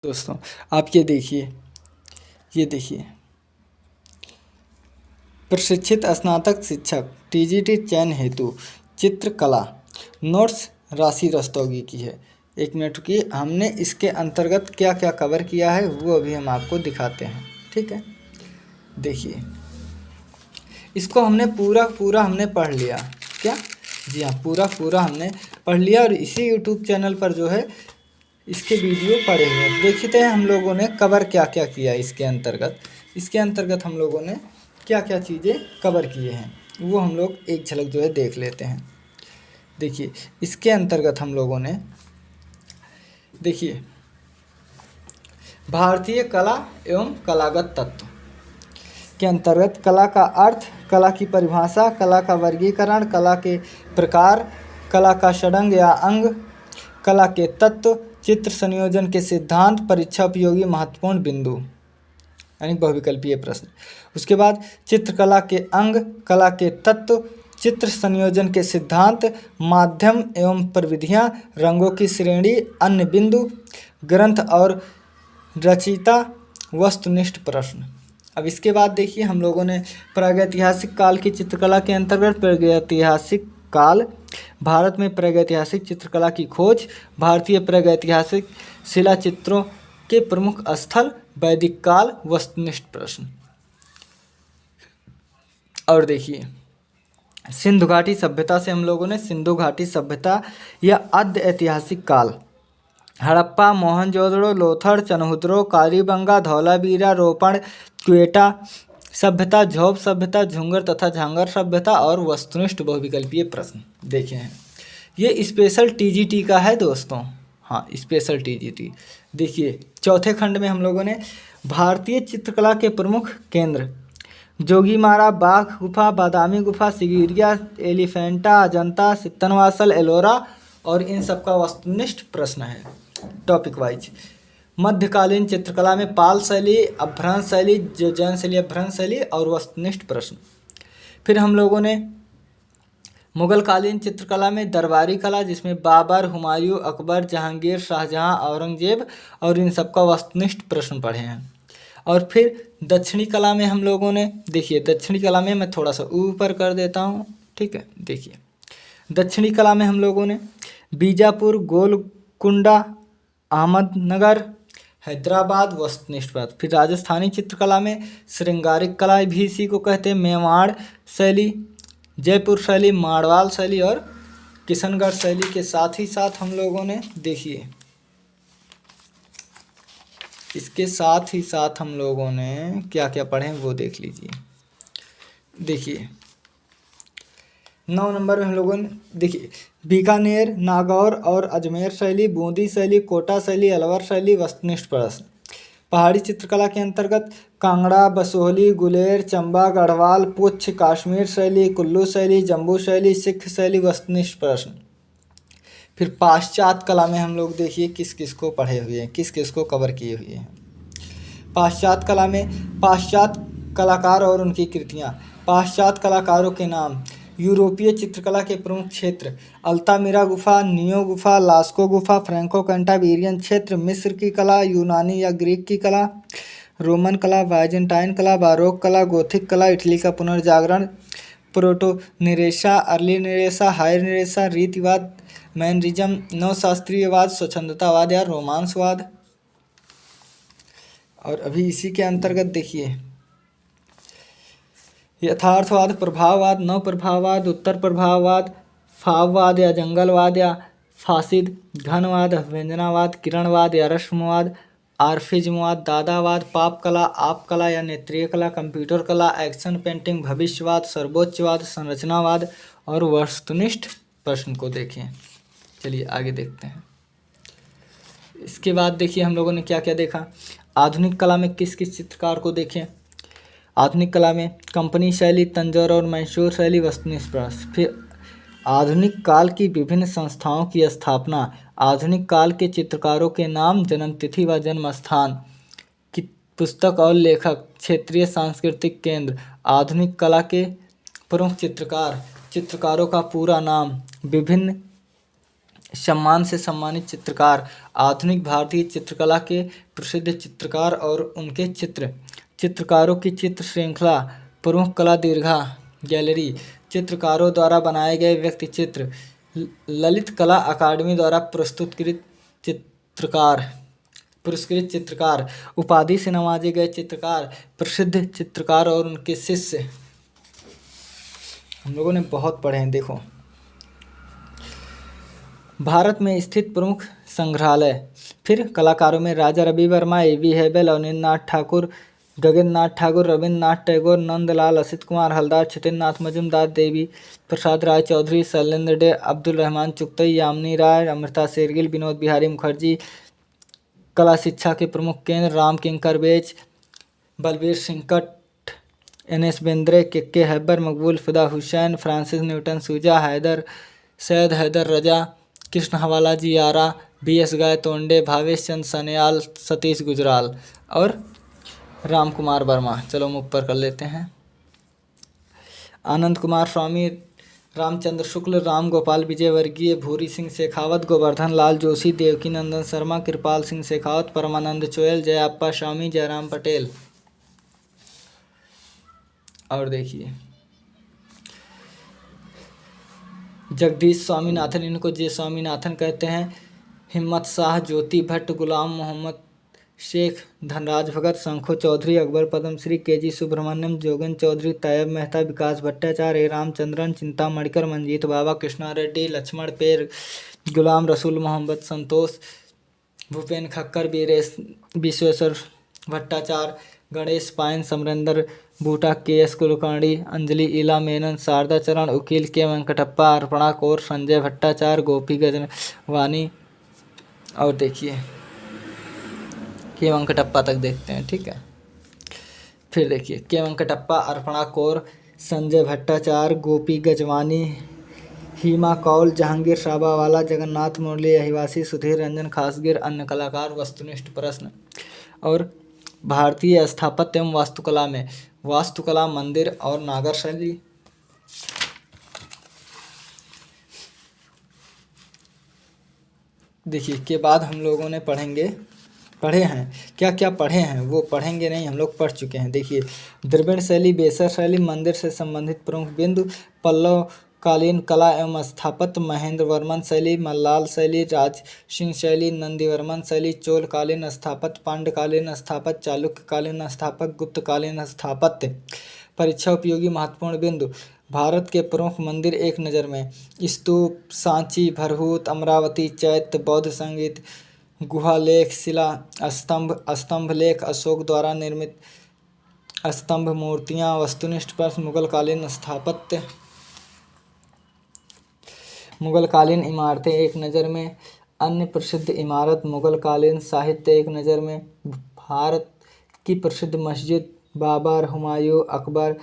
दोस्तों, आप ये देखिए प्रशिक्षित स्नातक शिक्षक टीजीटी चयन हेतु चित्रकला नोट्स राशि रस्तोगी की है। 1 मिनट रुकिए, हमने इसके अंतर्गत क्या क्या कवर किया है वो अभी हम आपको दिखाते हैं। ठीक है, देखिए इसको हमने पूरा पूरा हमने पढ़ लिया। क्या? जी हाँ, पूरा पूरा हमने पढ़ लिया और इसी यूट्यूब चैनल पर जो है इसके वीडियो पड़े हुए हैं। देखते हैं हम लोगों ने कवर क्या क्या किया इसके अंतर्गत हम लोगों ने क्या क्या चीज़ें कवर किए हैं वो हम लोग एक झलक जो है देख लेते हैं। देखिए इसके अंतर्गत हम लोगों ने देखिए भारतीय कला एवं कलागत तत्व के अंतर्गत कला का अर्थ, कला की परिभाषा, कला का वर्गीकरण, कला के प्रकार, कला का षडंग या अंग, कला के तत्व, चित्र संयोजन के सिद्धांत, परीक्षा उपयोगी महत्वपूर्ण बिंदु यानी बहुविकल्पीय प्रश्न। उसके बाद चित्रकला के अंग, कला के तत्व, चित्र संयोजन के सिद्धांत, माध्यम एवं प्रविधियाँ, रंगों की श्रेणी, अन्य बिंदु, ग्रंथ और रचयिता, वस्तुनिष्ठ प्रश्न। अब इसके बाद देखिए हम लोगों ने प्रागैतिहासिक काल की चित्रकला के अंतर्गत प्रागैतिहासिक काल, भारत में प्रागैतिहासिक चित्रकला की खोज, भारतीय प्रागैतिहासिक शिला चित्रों के प्रमुख स्थल, वैदिक काल, वस्तुनिष्ठ प्रश्न। और देखिए सिंधु घाटी सभ्यता से हम लोगों ने सिंधु घाटी सभ्यता या आद्य ऐतिहासिक काल, हड़प्पा, मोहनजोदड़ो, लोथर, चनहुद्रो, कालीबंगा, धौलावीरा, रोपण, क्वेटा सभ्यता, झोप सभ्यता, झुंगर तथा झांगर सभ्यता और वस्तुनिष्ठ बहुविकल्पीय प्रश्न देखे हैं। ये स्पेशल टीजीटी का है दोस्तों। हाँ, स्पेशल टीजीटी। देखिए चौथे खंड में हम लोगों ने भारतीय चित्रकला के प्रमुख केंद्र, जोगीमारा, बाघ गुफा, बादामी गुफा, सिगिरिया, एलिफेंटा, अजंता, सित्तनवासल, एलोरा और इन सब का वस्तुनिष्ठ प्रश्न है टॉपिक वाइज। मध्यकालीन चित्रकला में पाल शैली, अपभ्रंश शैली, जैन शैली, अपभ्रंश शैली और वस्तुनिष्ठ प्रश्न। फिर हम लोगों ने मुगल कालीन चित्रकला में दरबारी कला, जिसमें बाबर, हुमायूं, अकबर, जहांगीर, शाहजहां, औरंगजेब और इन सब का वस्तुनिष्ठ प्रश्न पढ़े हैं। और फिर दक्षिणी कला में हम लोगों ने देखिए दक्षिणी कला में मैं थोड़ा सा ऊपर कर देता हूँ। ठीक है, देखिए दक्षिणी कला में हम लोगों ने बीजापुर, गोलकुंडा, अहमदनगर, हैदराबाद, वस्तुनिष्ठ बात। फिर राजस्थानी चित्रकला में श्रृंगारिक कला भी इसी को कहते हैं, मेवाड़ शैली, जयपुर शैली, मारवाड़ शैली और किशनगढ़ शैली के साथ ही साथ हम लोगों ने देखिए इसके साथ ही साथ हम लोगों ने क्या क्या पढ़े वो देख लीजिए। देखिए 9 नंबर में हम लोगों ने देखिए बीकानेर, नागौर और अजमेर शैली, बूंदी शैली, कोटा शैली, अलवर शैली, वस्तुनिष्ठ प्रश्न। पहाड़ी चित्रकला के अंतर्गत कांगड़ा, बसोहली, गुलेर, चंबा, गढ़वाल, पुंछ, कश्मीर शैली, कुल्लू शैली, जम्बू शैली, सिख शैली, वस्तुनिष्ठ प्रश्न। फिर पाश्चात्य कला में हम लोग देखिए किस किस को पढ़े हुए हैं, किस किस को कवर किए हुए हैं। पाश्चात्य कला में पाश्चात्य कलाकार और उनकी कृतियाँ, पाश्चात्य कलाकारों के नाम, यूरोपीय चित्रकला के प्रमुख क्षेत्र, अल्तामिरा गुफा, नियो गुफा, लास्को गुफा, फ्रैंको कैंटावेरियन क्षेत्र, मिस्र की कला, यूनानी या ग्रीक की कला, रोमन कला, बाइजेंटाइन कला, बारोक कला, गोथिक कला, इटली का पुनर्जागरण, प्रोटो निरेशा, अर्ली निरेशा, हायर निरेशा, रीतिवाद, मैनरिज्म, नवशास्त्रीयवाद, स्वच्छंदतावाद या रोमांसवाद। और अभी इसी के अंतर्गत देखिए यथार्थवाद, प्रभाववाद, नव प्रभाववाद, उत्तर प्रभाववाद, फाववाद या जंगलवाद या फासिद, घनवाद, व्यंजनावाद, किरणवाद या रश्मवाद, आर्फिज्मवाद, दादावाद, पाप कला, आप कला या नेत्रीय कला, कंप्यूटर कला, एक्शन पेंटिंग, भविष्यवाद, सर्वोच्चवाद, संरचनावाद और वस्तुनिष्ठ प्रश्न को देखें। चलिए आगे देखते हैं। इसके बाद देखिए हम लोगों ने क्या क्या देखा। आधुनिक कला में किस किस चित्रकार को देखें। आधुनिक कला में कंपनी शैली, तंजौर और मैसूर शैली, वस्तुनिष्ठ प्रश्न। फिर आधुनिक काल की विभिन्न संस्थाओं की स्थापना, आधुनिक काल के चित्रकारों के नाम, जन्मतिथि व जन्म स्थान की पुस्तक और लेखक, क्षेत्रीय सांस्कृतिक केंद्र, आधुनिक कला के प्रमुख चित्रकारों का पूरा नाम, विभिन्न सम्मान से सम्मानित चित्रकार, आधुनिक भारतीय चित्रकला के प्रसिद्ध चित्रकार और उनके चित्रकारों की चित्र श्रृंखला, प्रमुख कला दीर्घा गैलरी, चित्रकारों द्वारा बनाए गए व्यक्ति चित्र, ललित कला अकादमी द्वारा पुरस्कृत चित्रकार, उपाधि से नवाजे गए चित्रकार, प्रसिद्ध चित्रकार और उनके शिष्य। हम लोगों ने बहुत पढ़े हैं। देखो, भारत में स्थित प्रमुख संग्रहालय, फिर कलाकारों में राजा रवि वर्मा, A.V. हेबल, अवनींद्रनाथ ठाकुर, गगननाथ ठाकुर, रविन्द्रनाथ टैगोर, नंदलाल, असित कुमार हलदार, छितेंद्रनाथ मजूमदार, देवी प्रसाद राय चौधरी, शैलेंद्र डे, अब्दुल रहमान चुगतई, यामिनी राय, अमृता शेरगिल, विनोद बिहारी मुखर्जी। कला शिक्षा के प्रमुख केंद्र राम किंकर बेज, बलबीर सिंह कट, N.S. बेंद्रे, के हैबर, मकबूल फिदा हुसैन, फ्रांसिस न्यूटन सूजा, सैयद हैदर रजा, कृष्ण हवाला जी आरा, B.S. गायतोंडे, भावेश चंद सन्याल, सतीश गुजराल और राम कुमार वर्मा। चलो हम ऊपर कर लेते हैं। आनंद कुमार स्वामी, रामचंद्र शुक्ल, राम गोपाल विजयवर्गीय, भूरी सिंह शेखावत, गोवर्धन लाल जोशी, देवकी नंदन शर्मा, कृपाल सिंह शेखावत, परमानंद चोयल, जयाप्पा स्वामी, जयराम पटेल। और देखिए, जगदीश स्वामीनाथन, इनको जे स्वामीनाथन कहते हैं, हिम्मत शाह, ज्योति भट्ट, गुलाम मोहम्मद शेख, धनराज भगत, शंखो चौधरी, अकबर पद्मश्री, के.जी. सुब्रमण्यम, जोगन चौधरी, तैयब मेहता, विकास भट्टाचार्य, रामचंद्रन, चिंता मणिकर, मंजीत बाबा, कृष्णा रेड्डी, लक्ष्मण पेर, गुलाम रसूल मोहम्मद, संतोष, भूपेन खक्कर, विश्वेश्वर भट्टाचार्य, गणेश पायन, समरेंद्र बूटा, के.एस. कुलकर्णी, अंजलि इला मेनन, शारदा चरण, उकील के वेंकटप्पा, अर्पणा कौर, संजय भट्टाचार्य, गोपी गजवानी। और देखिए, के वेंकटप्पा तक देखते हैं, ठीक है। फिर देखिए, के वेंकटप्पा, अर्पणा कौर, संजय भट्टाचार्य, गोपी गजवानी, हीमा कौल, जहांगीर शाबावाला, जगन्नाथ मुरली अहिवासी, सुधीर रंजन खासगिर। अन्य कलाकार। वस्तुनिष्ठ प्रश्न। और भारतीय स्थापत्य एवं वास्तुकला में वास्तुकला, मंदिर और नागर शैली। देखिए, के बाद हम लोगों ने पढ़े हैं, क्या क्या पढ़े हैं वो पढ़ेंगे नहीं, हम लोग पढ़ चुके हैं। देखिए, द्रविड़ शैली, बेसर शैली, मंदिर से संबंधित प्रमुख बिंदु, पल्लव कालीन कला एवं स्थापत्य, महेंद्र वर्मन शैली, मल्लाल शैली, राज सिंह शैली, नंदीवर्मन शैली, चोलकालीन स्थापत्य, पांड्यकालीन स्थापत्य, चालुक्यकालीन स्थापत्य, गुप्तकालीन स्थापत्य। परीक्षा उपयोगी महत्वपूर्ण बिंदु। भारत के प्रमुख मंदिर एक नज़र में: स्तूप, सांची, भरहूत, अमरावती, चैत्य, बौद्ध संगीत, गुहा लेख, शिला स्तंभ लेख, अशोक द्वारा निर्मित स्तंभ मूर्तियाँ। वस्तुनिष्ठ प्रश्न। मुगलकालीन स्थापत्य, मुगलकालीन इमारतें एक नज़र में। अन्य प्रसिद्ध इमारत, मुगलकालीन साहित्य एक नज़र में। भारत की प्रसिद्ध मस्जिद, बाबर, हुमायूं, अकबर,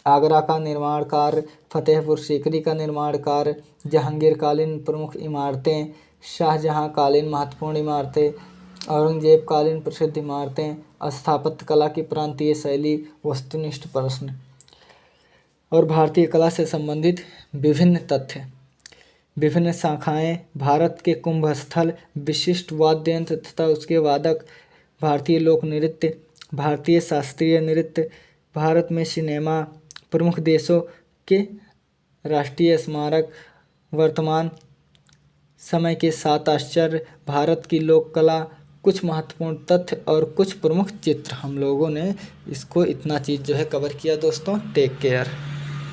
आगरा का निर्माण कार्य, फतेहपुर सीकरी का निर्माण कार्य। जहांगीरकालीन प्रमुख इमारतें, शाहजहां कालीन महत्वपूर्ण इमारतें, औरंगजेब कालीन प्रसिद्ध इमारतें। स्थापत्य कला की प्रांतीय शैली। वस्तुनिष्ठ प्रश्न। और भारतीय कला से संबंधित विभिन्न तथ्य, विभिन्न शाखाएं, भारत के कुंभ स्थल, विशिष्ट वाद्य यंत्र तथा उसके वादक, भारतीय लोक नृत्य, भारतीय शास्त्रीय नृत्य, भारत में सिनेमा, प्रमुख देशों के राष्ट्रीय स्मारक, वर्तमान समय के 7 आश्चर्य, भारत की लोक कला, कुछ महत्वपूर्ण तथ्य और कुछ प्रमुख चित्र। हम लोगों ने इसको इतना चीज़ जो है कवर किया दोस्तों। Take care.